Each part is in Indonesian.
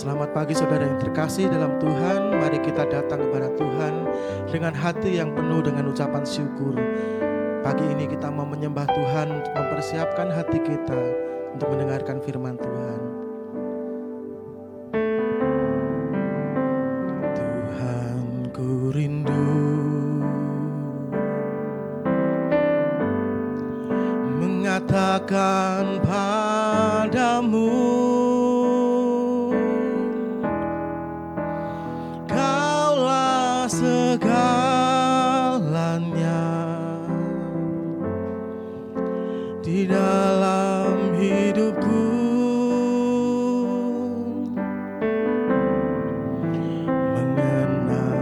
Selamat pagi saudara yang terkasih dalam Tuhan. Mari kita datang kepada Tuhan dengan hati yang penuh dengan ucapan syukur. Pagi ini kita mau menyembah Tuhan untuk mempersiapkan hati kita untuk mendengarkan firman Tuhan. Tuhan, ku rindu mengatakan padamu, segalanya di dalam hidupku, mengenal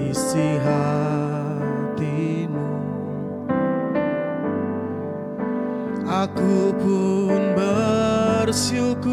isi hatimu. Aku pun bersyukur.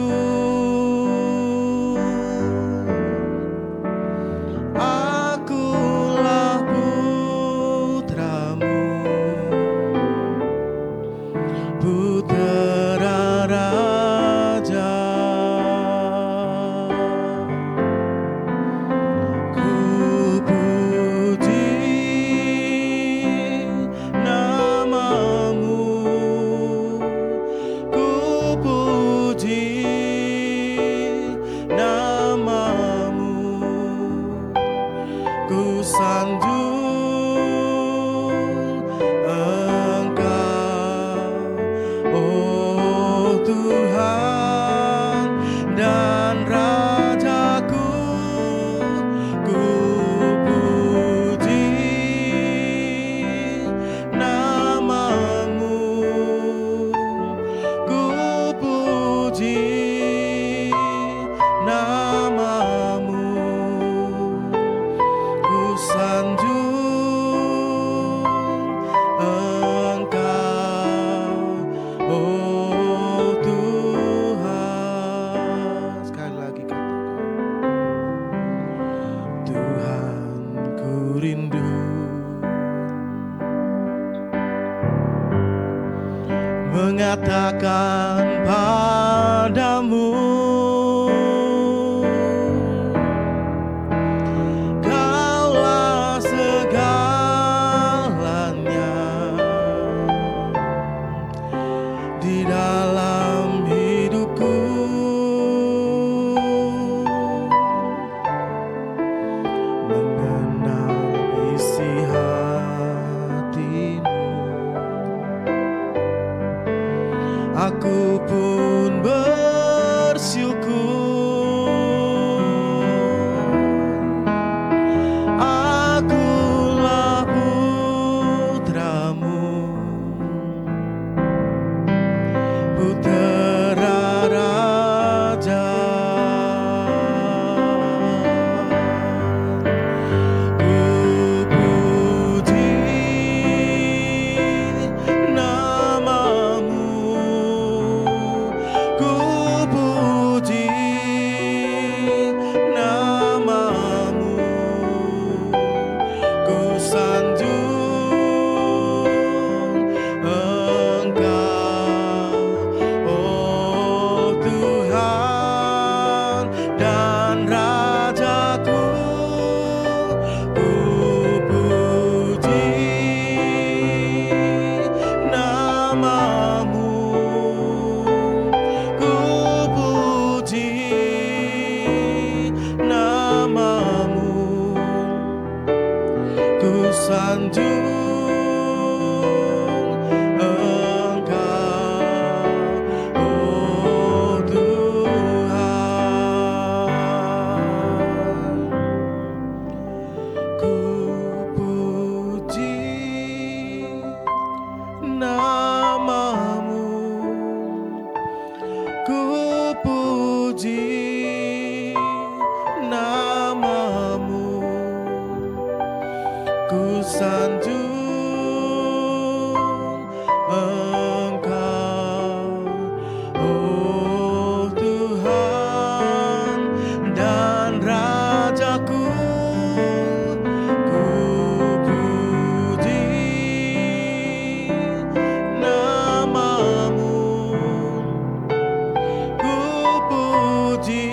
Mengatakan padamu, Kaulah segalanya di dalam hidupku, mengenal isi hatimu. Aku pun bersyukur. Akulah putramu, putera raja. Ku puji namamu. Ku sanjung Engkau, oh Tuhan dan Rajaku. Ku puji namamu, ku puji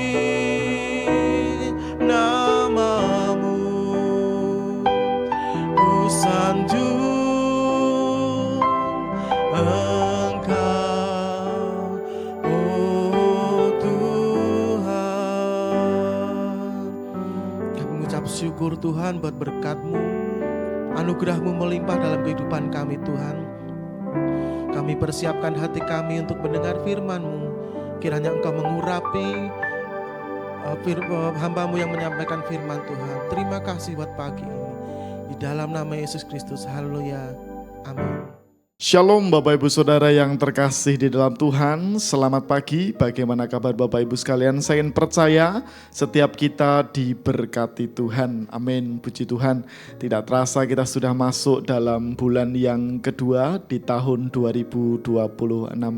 bersyukur Tuhan buat berkat-Mu, anugerah-Mu melimpah dalam kehidupan kami Tuhan. Kami persiapkan hati kami untuk mendengar firman-Mu. Kiranya Engkau mengurapi hamba-Mu yang menyampaikan firman Tuhan. Terima kasih buat pagi ini. Di dalam nama Yesus Kristus, haleluya, amin. Shalom Bapak Ibu Saudara yang terkasih di dalam Tuhan. Selamat pagi, bagaimana kabar Bapak Ibu sekalian? Saya percaya setiap kita diberkati Tuhan. Amin, puji Tuhan. Tidak terasa kita sudah masuk dalam bulan yang kedua di tahun 2026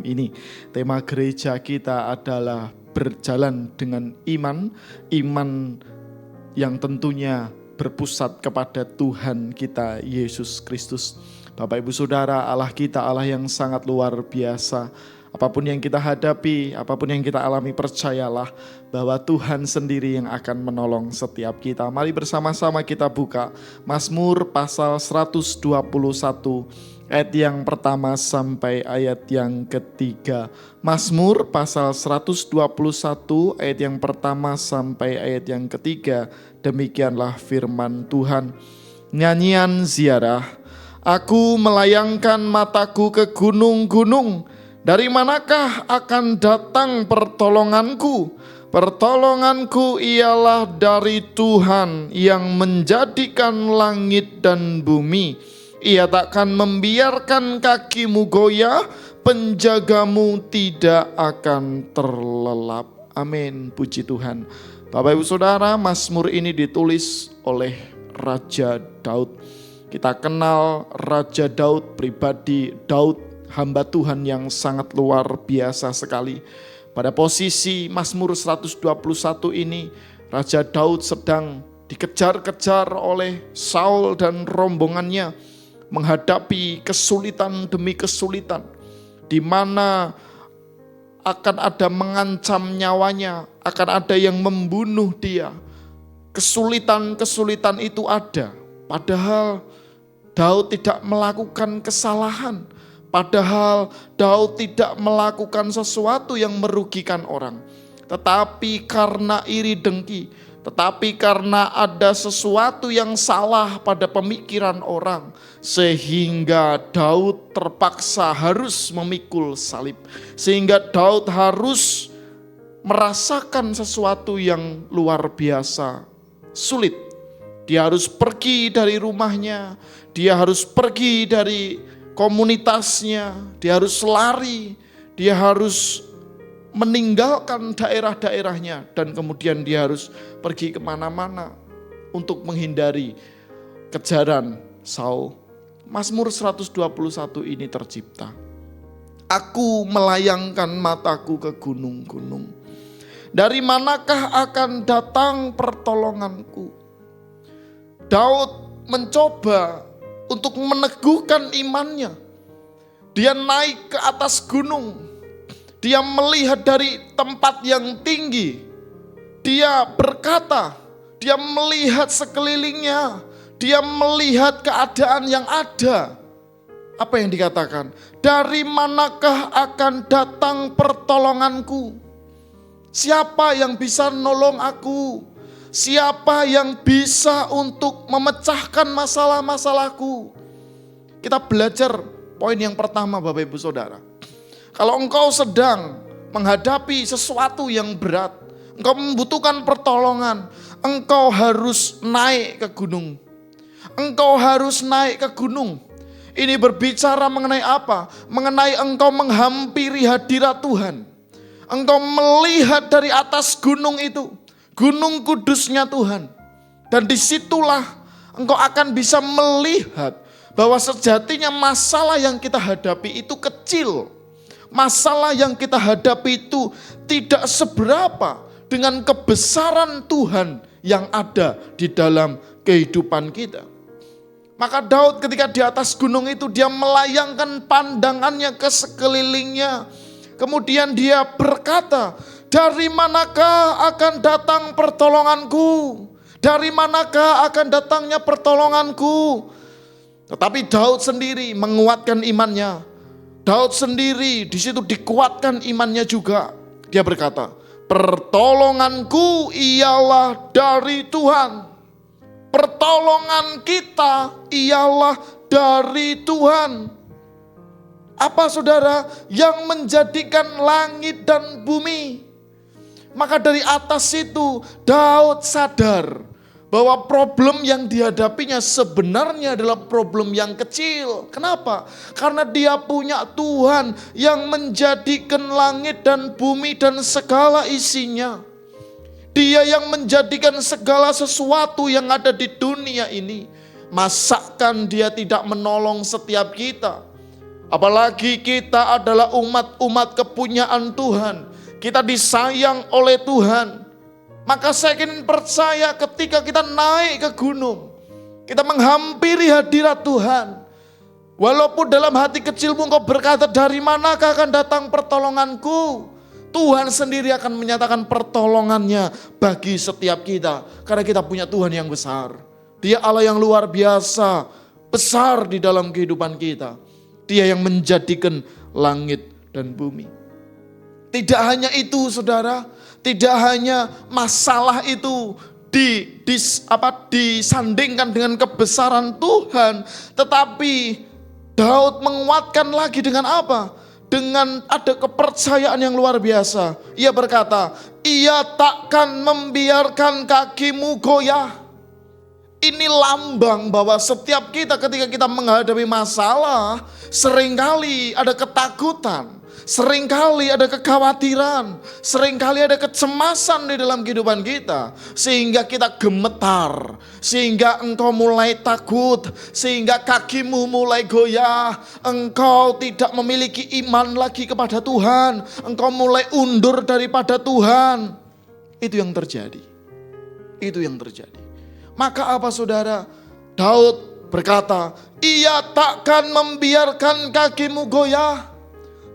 ini. Tema gereja kita adalah berjalan dengan iman. Iman yang tentunya berpusat kepada Tuhan kita Yesus Kristus. Bapak Ibu Saudara, Allah kita Allah yang sangat luar biasa. Apapun yang kita hadapi, apapun yang kita alami, percayalah bahwa Tuhan sendiri yang akan menolong setiap kita. Mari bersama-sama kita buka Mazmur pasal 121 ayat yang pertama sampai ayat yang ketiga. Mazmur pasal 121 ayat yang pertama sampai ayat yang ketiga. Demikianlah firman Tuhan. Nyanyian ziarah. Aku melayangkan mataku ke gunung-gunung. Dari manakah akan datang pertolonganku? Pertolonganku ialah dari Tuhan yang menjadikan langit dan bumi. Ia takkan membiarkan kakimu goyah, penjagamu tidak akan terlelap. Amin, puji Tuhan. Bapak Ibu Saudara, Mazmur ini ditulis oleh Raja Daud. Kita kenal Raja Daud, pribadi Daud, hamba Tuhan yang sangat luar biasa sekali. Pada posisi Mazmur 121 ini, Raja Daud sedang dikejar-kejar oleh Saul dan rombongannya, menghadapi kesulitan demi kesulitan, di mana akan ada mengancam nyawanya, akan ada yang membunuh dia. Kesulitan-kesulitan itu ada, padahal Daud tidak melakukan kesalahan, padahal Daud tidak melakukan sesuatu yang merugikan orang. Tetapi karena iri dengki, tetapi karena ada sesuatu yang salah pada pemikiran orang, sehingga Daud terpaksa harus memikul salib. Sehingga Daud harus merasakan sesuatu yang luar biasa sulit. Dia harus pergi dari rumahnya, dia harus pergi dari komunitasnya, dia harus lari, dia harus meninggalkan daerah-daerahnya, dan kemudian dia harus pergi kemana-mana untuk menghindari kejaran Saul. Mazmur 121 ini tercipta. Aku melayangkan mataku ke gunung-gunung. Dari manakah akan datang pertolonganku? Daud mencoba untuk meneguhkan imannya. Dia naik ke atas gunung. Dia melihat dari tempat yang tinggi. Dia berkata, dia melihat sekelilingnya. Dia melihat keadaan yang ada. Apa yang dikatakan? Dari manakah akan datang pertolonganku? Siapa yang bisa nolong aku? Siapa yang bisa untuk memecahkan masalah-masalahku? Kita belajar poin yang pertama Bapak Ibu Saudara. Kalau engkau sedang menghadapi sesuatu yang berat, engkau membutuhkan pertolongan, engkau harus naik ke gunung. Engkau harus naik ke gunung. Ini berbicara mengenai apa? Mengenai engkau menghampiri hadirat Tuhan. Engkau melihat dari atas gunung itu. Gunung kudusnya Tuhan. Dan disitulah engkau akan bisa melihat bahwa sejatinya masalah yang kita hadapi itu kecil. Masalah yang kita hadapi itu tidak seberapa dengan kebesaran Tuhan yang ada di dalam kehidupan kita. Maka Daud ketika di atas gunung itu dia melayangkan pandangannya ke sekelilingnya. Kemudian dia berkata, dari manakah akan datang pertolonganku? Dari manakah akan datangnya pertolonganku? Tetapi Daud sendiri menguatkan imannya. Daud sendiri di situ dikuatkan imannya juga. Dia berkata, pertolonganku ialah dari Tuhan. pertolongan kita ialah dari Tuhan. Apa saudara? Yang menjadikan langit dan bumi. Maka dari atas itu Daud sadar bahwa problem yang dihadapinya sebenarnya adalah problem yang kecil. Kenapa? Karena dia punya Tuhan yang menjadikan langit dan bumi dan segala isinya. Dia yang menjadikan segala sesuatu yang ada di dunia ini. Masakan dia tidak menolong setiap kita? Apalagi kita adalah umat-umat kepunyaan Tuhan. Kita disayang oleh Tuhan. Maka saya ingin percaya ketika kita naik ke gunung, kita menghampiri hadirat Tuhan. Walaupun dalam hati kecilmu engkau berkata, dari manakah akan datang pertolonganku? Tuhan sendiri akan menyatakan pertolongannya bagi setiap kita. Karena kita punya Tuhan yang besar. Dia Allah yang luar biasa, besar di dalam kehidupan kita. Dia yang menjadikan langit dan bumi. Tidak hanya itu saudara, tidak hanya masalah itu disandingkan dengan kebesaran Tuhan. Tetapi Daud menguatkan lagi dengan apa? Dengan ada kepercayaan yang luar biasa. Ia berkata, ia takkan membiarkan kakimu goyah. Ini lambang bahwa setiap kita ketika kita menghadapi masalah, seringkali ada ketakutan. Seringkali ada kekhawatiran, seringkali ada kecemasan di dalam kehidupan kita. Sehingga kita gemetar, sehingga engkau mulai takut, sehingga kakimu mulai goyah. Engkau tidak memiliki iman lagi kepada Tuhan, engkau mulai undur daripada Tuhan. Itu yang terjadi. Itu yang terjadi. Maka apa saudara? Daud berkata, ia takkan membiarkan kakimu goyah.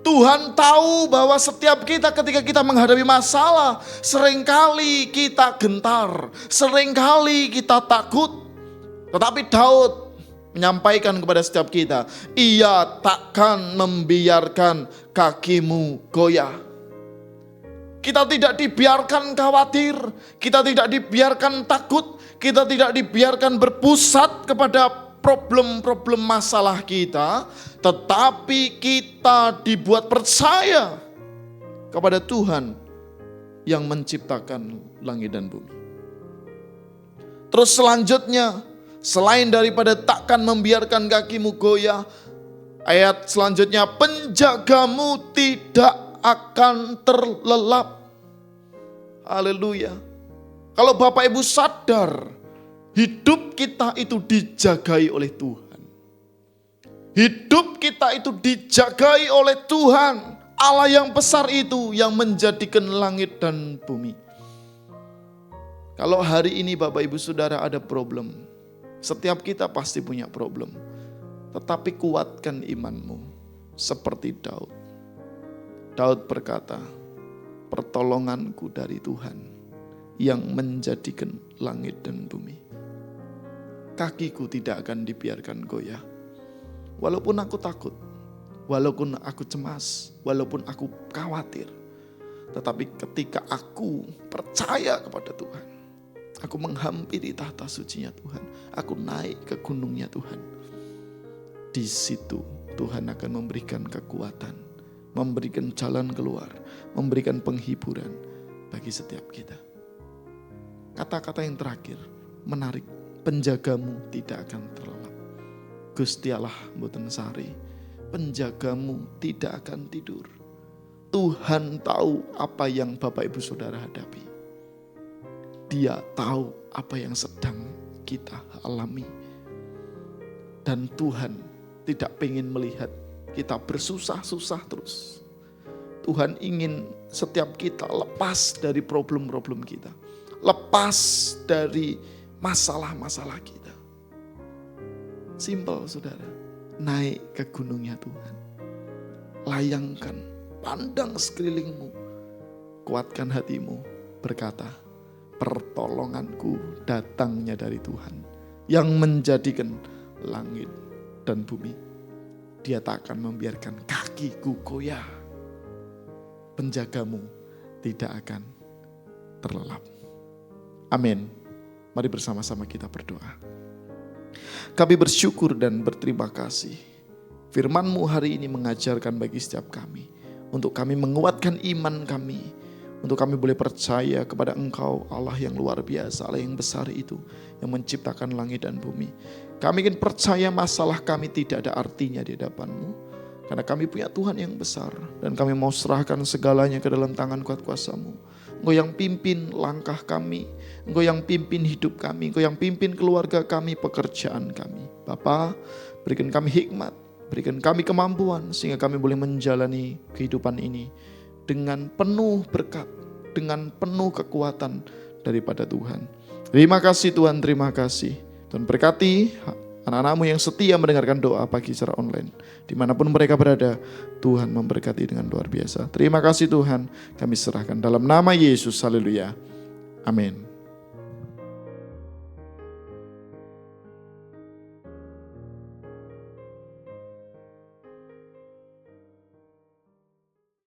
Tuhan tahu bahwa setiap kita ketika kita menghadapi masalah, seringkali kita gentar, seringkali kita takut. Tetapi Daud menyampaikan kepada setiap kita, ia takkan membiarkan kakimu goyah. Kita tidak dibiarkan khawatir, kita tidak dibiarkan takut, kita tidak dibiarkan berpusat kepada problem-problem masalah kita, tetapi kita dibuat percaya kepada Tuhan yang menciptakan langit dan bumi. Terus selanjutnya, selain daripada takkan membiarkan kakimu goyah, ayat selanjutnya, penjagamu tidak akan terlelap. Haleluya. Kalau Bapak Ibu sadar, hidup kita itu dijagai oleh Tuhan. Hidup kita itu dijagai oleh Tuhan. Allah yang besar itu yang menjadikan langit dan bumi. Kalau hari ini Bapak Ibu Saudara ada problem, setiap kita pasti punya problem. Tetapi kuatkan imanmu seperti Daud. Daud berkata, pertolonganku dari Tuhan yang menjadikan langit dan bumi. Kakiku tidak akan dibiarkan goyah. Walaupun aku takut, walaupun aku cemas, walaupun aku khawatir. Tetapi ketika aku percaya kepada Tuhan, aku menghampiri tahta sucinya Tuhan, aku naik ke gunungnya Tuhan. Di situ Tuhan akan memberikan kekuatan, memberikan jalan keluar, memberikan penghiburan bagi setiap kita. Kata-kata yang terakhir, menarik, penjagamu tidak akan terlelap. Gusti Allah mboten sari, penjagamu tidak akan tidur. Tuhan tahu apa yang Bapak Ibu Saudara hadapi. Dia tahu apa yang sedang kita alami. Dan Tuhan tidak ingin melihat kita bersusah-susah terus. Tuhan ingin setiap kita lepas dari problem-problem kita. Lepas dari masalah-masalah kita. Simpel saudara, naik ke gunungnya Tuhan. Layangkan, pandang sekelilingmu. Kuatkan hatimu, berkata, pertolonganku datangnya dari Tuhan. Yang menjadikan langit dan bumi. Dia tak akan membiarkan kakiku goyah. Penjagamu tidak akan terlelap. Amin. Mari bersama-sama kita berdoa. Kami bersyukur dan berterima kasih. Firman-Mu hari ini mengajarkan bagi setiap kami, untuk kami menguatkan iman kami, untuk kami boleh percaya kepada Engkau, Allah yang luar biasa, Allah yang besar itu, yang menciptakan langit dan bumi. Kami ingin percaya masalah kami tidak ada artinya di hadapan-Mu, karena kami punya Tuhan yang besar, dan kami mau serahkan segalanya ke dalam tangan kuat kuasa-Mu. Engkau yang pimpin langkah kami, Engkau yang pimpin hidup kami, Engkau yang pimpin keluarga kami, pekerjaan kami. Bapa, berikan kami hikmat, berikan kami kemampuan, sehingga kami boleh menjalani kehidupan ini dengan penuh berkat, dengan penuh kekuatan daripada Tuhan. Terima kasih Tuhan, terima kasih. Tuhan berkati anak-anak-Mu yang setia mendengarkan doa pagi secara online. Dimanapun mereka berada, Tuhan memberkati dengan luar biasa. Terima kasih Tuhan, kami serahkan dalam nama Yesus, haleluya. Amin.